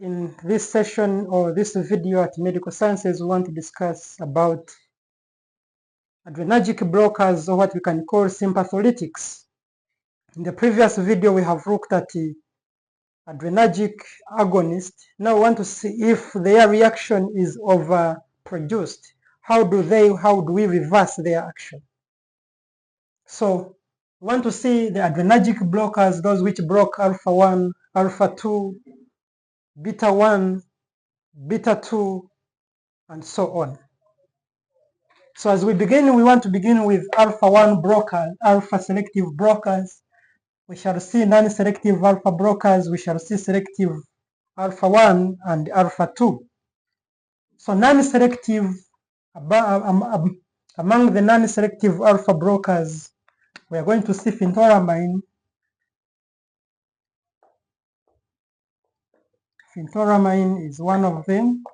In this session or this video at Medical Sciences, we want to discuss about adrenergic blockers, or what we can call sympatholytics. In the previous video, we have looked at the adrenergic agonist. Now we want to see if their reaction is overproduced. How do we reverse their action? So we want to see the adrenergic blockers, those which block alpha 1, alpha 2, beta 1, beta 2, and so on. So as we begin, we want to begin with alpha 1 blockers, alpha selective blockers. We shall see non-selective alpha blockers. We shall see selective alpha 1 and alpha 2. So non-selective, among the non-selective alpha blockers, we are going to see phentoramine. Phentoramine is one of them.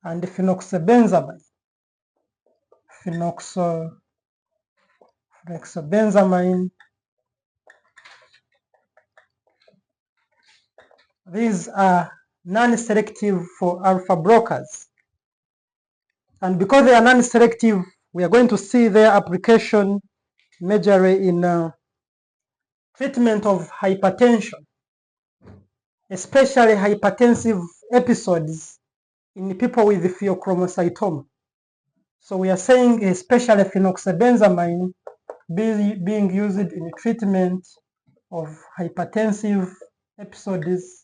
And phenoxybenzamine. Phenoxybenzamine. These are non-selective for alpha blockers. And because they are non-selective, we are going to see their application majorly in treatment of hypertension, especially hypertensive episodes in people with pheochromocytoma. So we are saying especially phenoxybenzamine being used in treatment of hypertensive episodes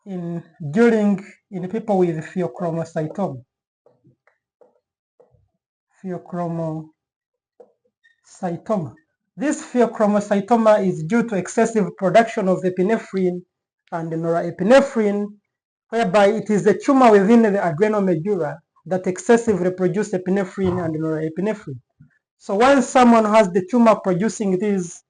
in people with pheochromocytoma. Pheochromocytoma. This pheochromocytoma is due to excessive production of epinephrine and norepinephrine, whereby it is a tumor within the adrenal medulla that excessively produces epinephrine and norepinephrine. So once someone has the tumor producing these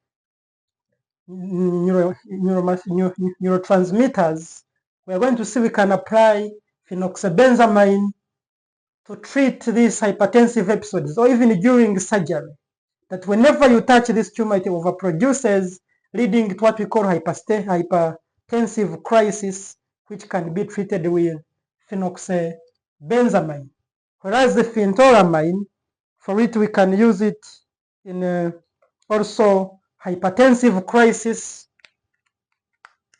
neurotransmitters, we are going to see we can apply phenoxybenzamine to treat these hypertensive episodes, or even during surgery. That whenever you touch this tumor, it overproduces, leading to what we call hypertensive crisis, which can be treated with phenoxybenzamine. Whereas the phentoramine, for it we can use it in also hypertensive crisis.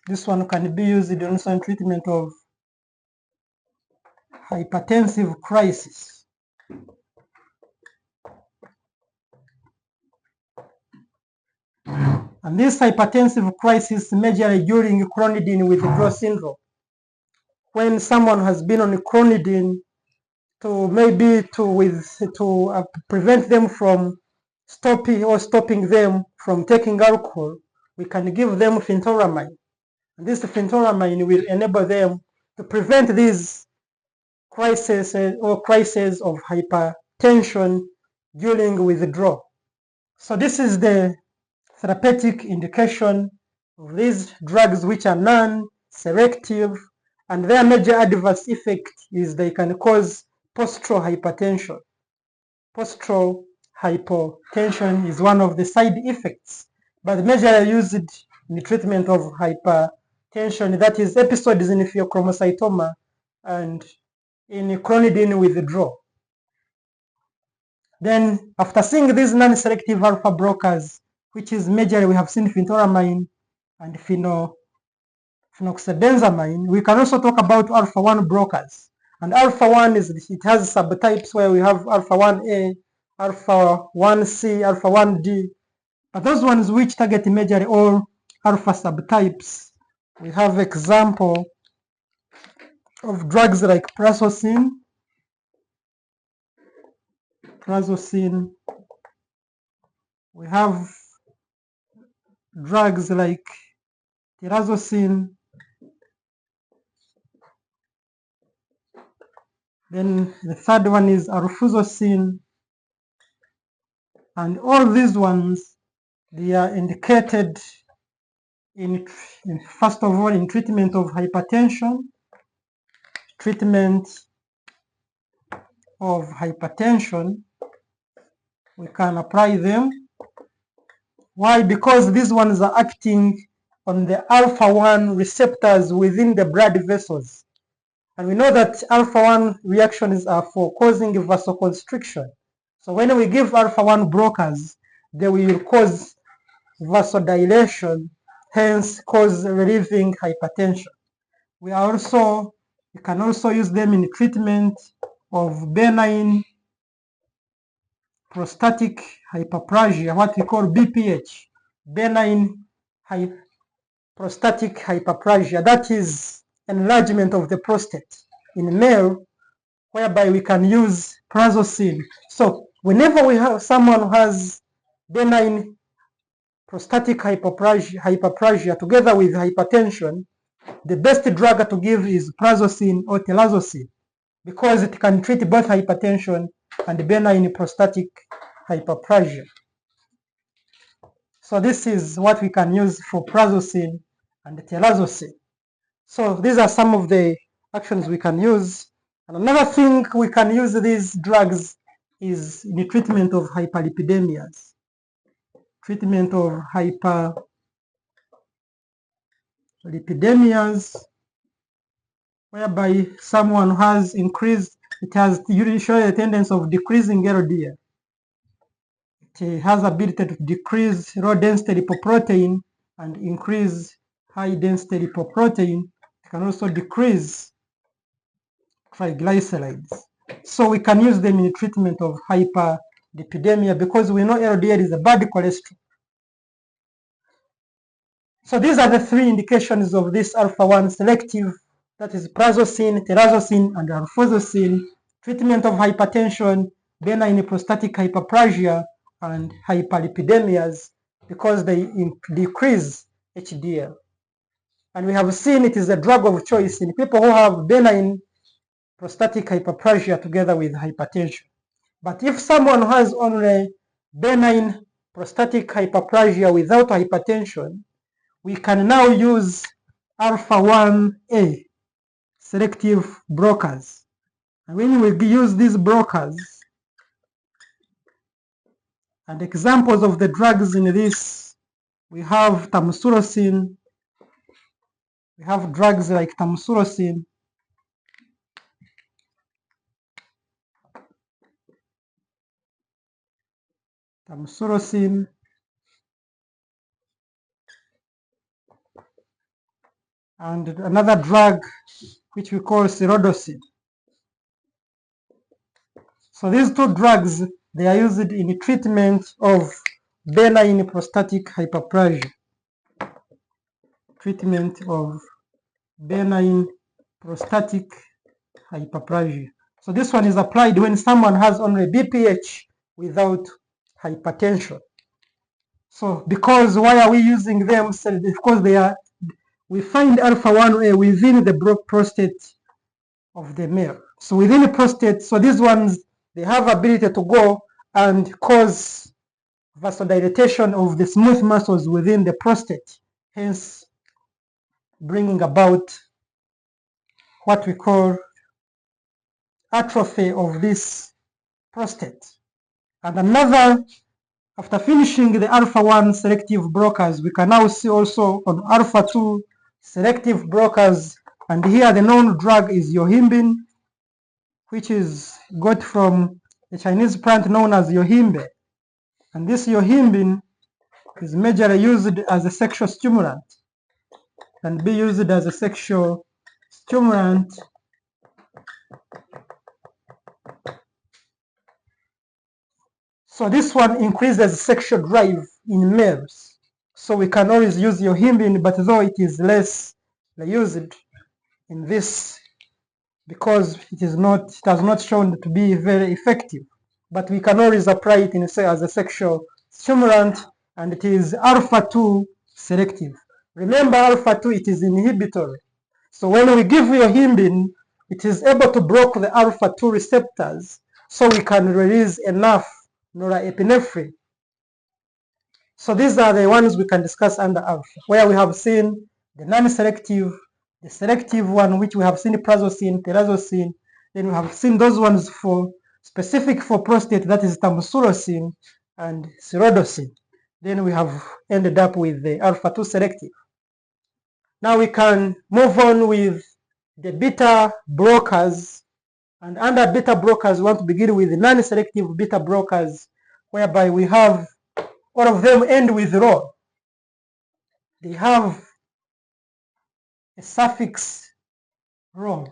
This one can be used also in treatment of hypertensive crisis. And this hypertensive crisis majorly during clonidine withdrawal syndrome. When someone has been on clonidine to prevent them from stopping them from taking alcohol, we can give them phentoramine. And this phentoramine will enable them to prevent these crises of hypertension during withdrawal. So this is the therapeutic indication of these drugs, which are non-selective, and their major adverse effect is they can cause postural hypertension. Postural hypertension is one of the side effects, but majorly used in the treatment of hypertension, that is episodes in pheochromocytoma and in clonidine withdrawal. Then after seeing these non-selective alpha blockers, which is majorly we have seen phentoramine and phenoxybenzamine, we can also talk about alpha 1 blockers. And alpha 1 it has subtypes where we have alpha 1A, alpha 1C, alpha 1D. But those ones which target majorly all alpha subtypes, we have example of drugs like prazosin. We have drugs like tirazosin. Then the third one is arfuzocin. And all these ones, they are indicated first of all in treatment of hypertension, treatment of hypertension, we can apply them. Why? Because these ones are acting on the alpha-1 receptors within the blood vessels. And we know that alpha-1 reactions are for causing vasoconstriction. So when we give alpha-1 blockers, they will cause vasodilation, hence cause relieving hypertension. We can also use them in treatment of benign prostatic hyperplasia, what we call BPH, benign prostatic hyperplasia, that is enlargement of the prostate in male, whereby we can use prazosin. So whenever we have someone who has benign prostatic hyperplasia together with hypertension, the best drug to give is prazosin or telazocin, because it can treat both hypertension and benign prostatic hyperplasia. So this is what we can use for prazosin and telazocin. So these are some of the actions we can use. And another thing we can use these drugs is in the treatment of hyperlipidemias. Treatment of hyperlipidemias, whereby someone has increased, it has usually a tendency of decreasing LDL. It has ability to decrease low density lipoprotein and increase high density lipoprotein. It can also decrease triglycerides. So we can use them in the treatment of hyperlipidemia because we know LDL is a bad cholesterol. So these are the three indications of this alpha-1 selective, that is prazosin, telazocin, and alfuzosin, treatment of hypertension, benign prostatic hyperplasia, and hyperlipidemias, because they decrease HDL. And we have seen it is a drug of choice in people who have benign prostatic hyperplasia together with hypertension. But if someone has only benign prostatic hyperplasia without hypertension, we can now use alpha-1A selective blockers. And when we use these blockers, and examples of the drugs in this, we have tamsulosin, we have drugs like tamsulosin, and another drug which we call silodosin. So these two drugs, they are used in the treatment of benign prostatic hyperplasia. Treatment of benign prostatic hyperplasia. So this one is applied when someone has only BPH without hypertension. So because why are we using them? So because we find alpha-1A within the prostate of the male. So within the prostate, so these ones, they have ability to go and cause vasodilatation of the smooth muscles within the prostate, hence bringing about what we call atrophy of this prostate. And another, after finishing the alpha-1 selective blockers, we can now see also on alpha-2 selective blockers, and here the known drug is yohimbine, which is got from a Chinese plant known as yohimbe. And this yohimbine is majorly used as a sexual stimulant, can be used as a sexual stimulant So this one increases sexual drive in males. So we can always use yohimbine, but though it is less used in this because it has not shown to be very effective. But we can always apply it as a sexual stimulant, and it is alpha-2 selective. Remember, alpha-2, it is inhibitory. So when we give yohimbine, it is able to block the alpha-2 receptors, so we can release enough norepinephrine. So these are the ones we can discuss under alpha, where we have seen the non-selective, the selective one, which we have seen prazosin, telazocin. Then we have seen those ones for specific for prostate, that is tamsulosin and silodosin. Then we have ended up with the alpha-2 selective. Now we can move on with the beta blockers. And under beta blockers, we want to begin with non-selective beta blockers, whereby we have all of them end with rho. They have a suffix rho,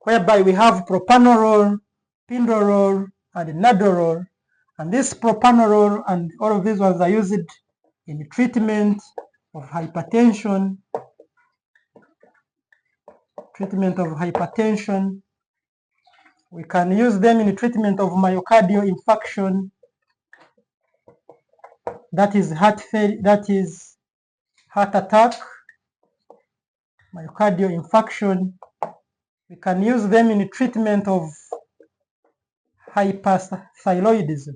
whereby we have propanolol, pindolol, and nadolol. And this propanolol and all of these ones are used in treatment of hypertension, We can use them in treatment of myocardial infarction, that is heart attack, myocardial infarction. We can use them in treatment of hyperthyroidism.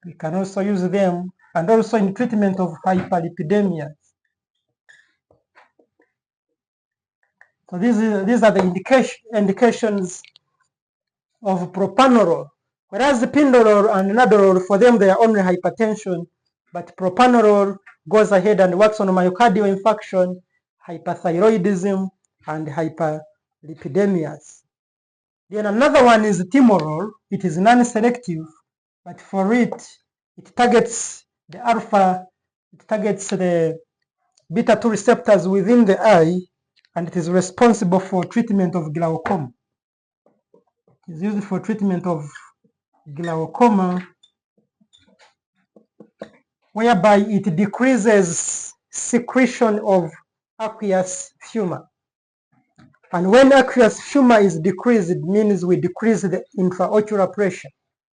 We can also use them, and also in treatment of hyperlipidemia. So these are the indications of propanolol. Whereas the pindolol and nadolol, for them they are only hypertension, but propanolol goes ahead and works on myocardial infarction, hyperthyroidism, and hyperlipidemias. Then another one is timolol. It is non-selective, but for it targets the beta-2 receptors within the eye, and it is responsible for treatment of glaucoma. It is used for treatment of glaucoma, whereby it decreases secretion of aqueous humor. And when aqueous humor is decreased, it means we decrease the intraocular pressure.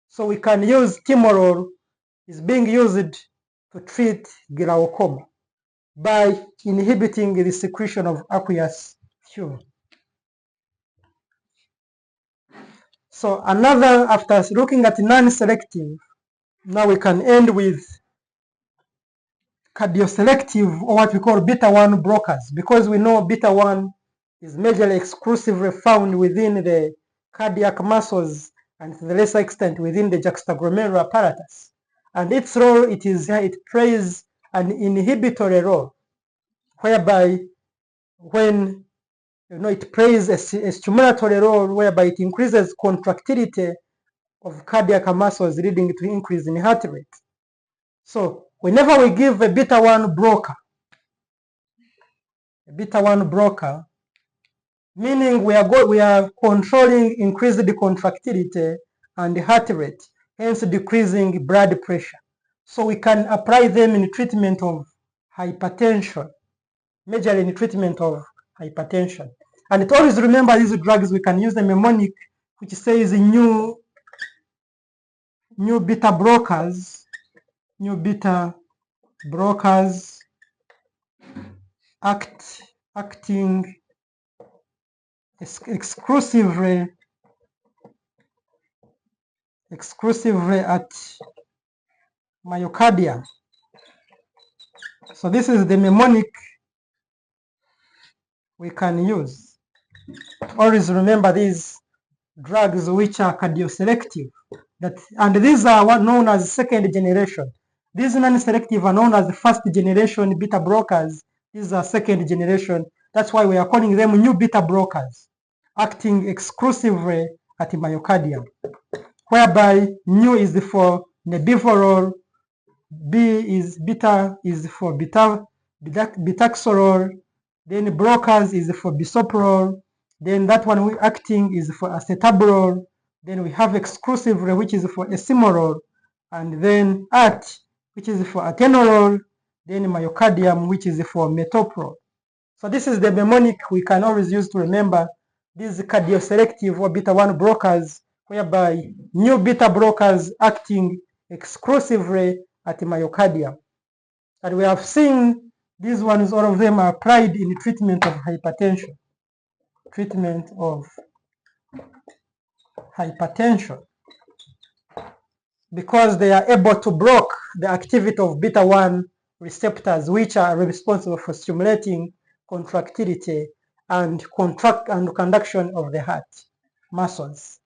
So we can use timolol, is being used to treat glaucoma by inhibiting the secretion of aqueous humor. So after looking at non-selective, now we can end with cardioselective, or what we call beta-1 blockers, because we know beta-1 is majorly exclusively found within the cardiac muscles and to the lesser extent within the juxtaglomerular apparatus. And its role, it plays an inhibitory role, whereby when it plays a stimulatory role, whereby it increases contractility of cardiac muscles, leading to increase in heart rate. So whenever we give a beta-1 blocker, meaning we are controlling increased contractility and heart rate, hence decreasing blood pressure. So we can apply them in treatment of hypertension, majorly in treatment of hypertension. And always remember these drugs, we can use the mnemonic which says new beta blockers acting exclusively at myocardium. So this is the mnemonic we can use. Always remember these drugs which are cardioselective, and these are what known as second generation. These non-selective are known as first generation beta blockers. These are second generation. That's why we are calling them new beta blockers, acting exclusively at myocardium, whereby new is for nebivolol, beta is for betaxolol, then blockers is for bisoprolol, then that one we acting is for acetabolol, then we have exclusively, which is for esomorol, and then which is for atenolol, then myocardium, which is for metoprolol. So this is the mnemonic we can always use to remember these cardioselective or beta-1 blockers, whereby new beta blockers acting exclusively at myocardium. And we have seen these ones, all of them are applied in treatment of hypertension. Because they are able to block the activity of beta-1 receptors, which are responsible for stimulating contractility and conduction of the heart muscles.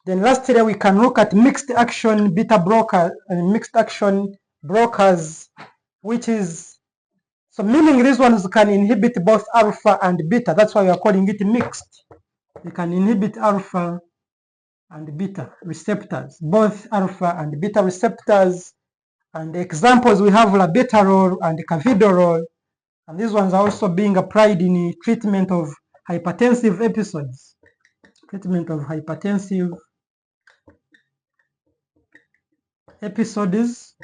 Then lastly, we can look at mixed action beta blocker and mixed action blockers, which is, so meaning these ones can inhibit both alpha and beta. That's why we are calling it mixed. We can inhibit alpha and beta receptors, both alpha and beta receptors. And the examples we have labetalol and carvedilol, and these ones are also being applied in treatment of hypertensive episodes. Treatment of hypertensive episodes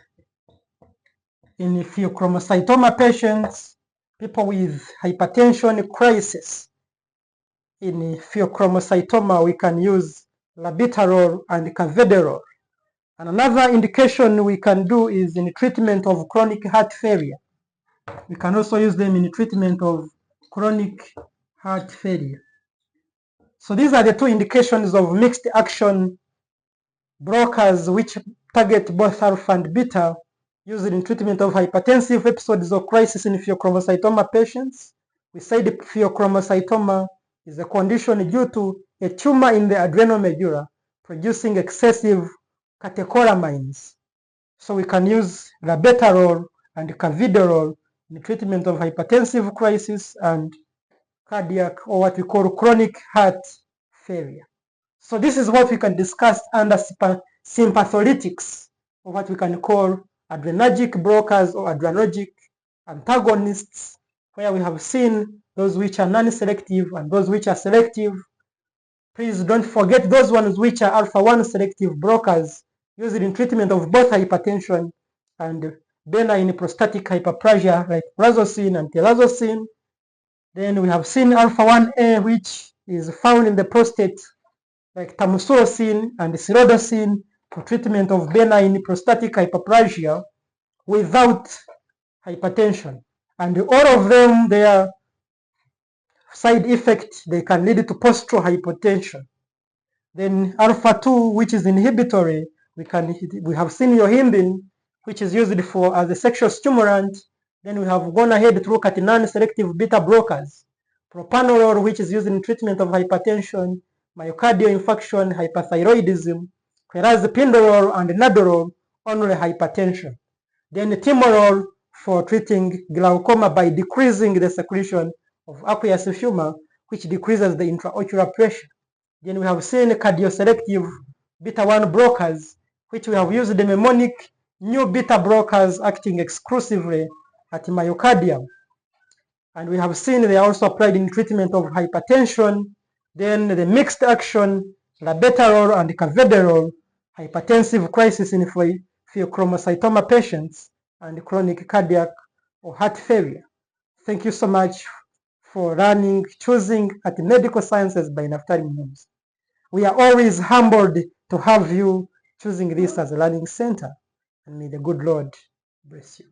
in pheochromocytoma patients, people with hypertension crisis. In pheochromocytoma, we can use labetalol and carvedilol. And another indication we can do is in treatment of chronic heart failure. We can also use them in treatment of chronic heart failure. So these are the two indications of mixed action blockers which target both alpha and beta, used in treatment of hypertensive episodes of crisis in pheochromocytoma patients. We said pheochromocytoma is a condition due to a tumor in the adrenal medulla producing excessive catecholamines. So we can use labetalol and carvedilol in treatment of hypertensive crisis and cardiac, or what we call chronic heart failure. So this is what we can discuss under sympatholytics, or what we can call adrenergic blockers or adrenergic antagonists, where we have seen those which are non-selective and those which are selective. Please don't forget those ones which are alpha-1 selective blockers used in treatment of both hypertension and benign prostatic hyperplasia like prazosin and telazocin. Then we have seen alpha-1A, which is found in the prostate like tamoxifen and silodosin for treatment of benign prostatic hyperplasia without hypertension. And all of them, their side effect, they can lead to postural hypotension. Then alpha-2, which is inhibitory, we have seen yohimbine, which is used for as a sexual stimulant. Then we have gone ahead to look at non-selective beta blockers. Propanolol, which is used in treatment of hypertension, myocardial infarction, hyperthyroidism, whereas pindolol and nadolol only hypertension. Then timolol for treating glaucoma by decreasing the secretion of aqueous humor, which decreases the intraocular pressure. Then we have seen cardioselective beta-1 blockers, which we have used the mnemonic new beta blockers acting exclusively at myocardium. And we have seen they are also applied in treatment of hypertension. Then the mixed action, labetalol and carvedilol, hypertensive crisis in pheochromocytoma patients, and chronic cardiac or heart failure. Thank you so much for choosing at Medical Sciences by Naftali Munoz. We are always humbled to have you choosing this as a learning center, and may the good Lord bless you.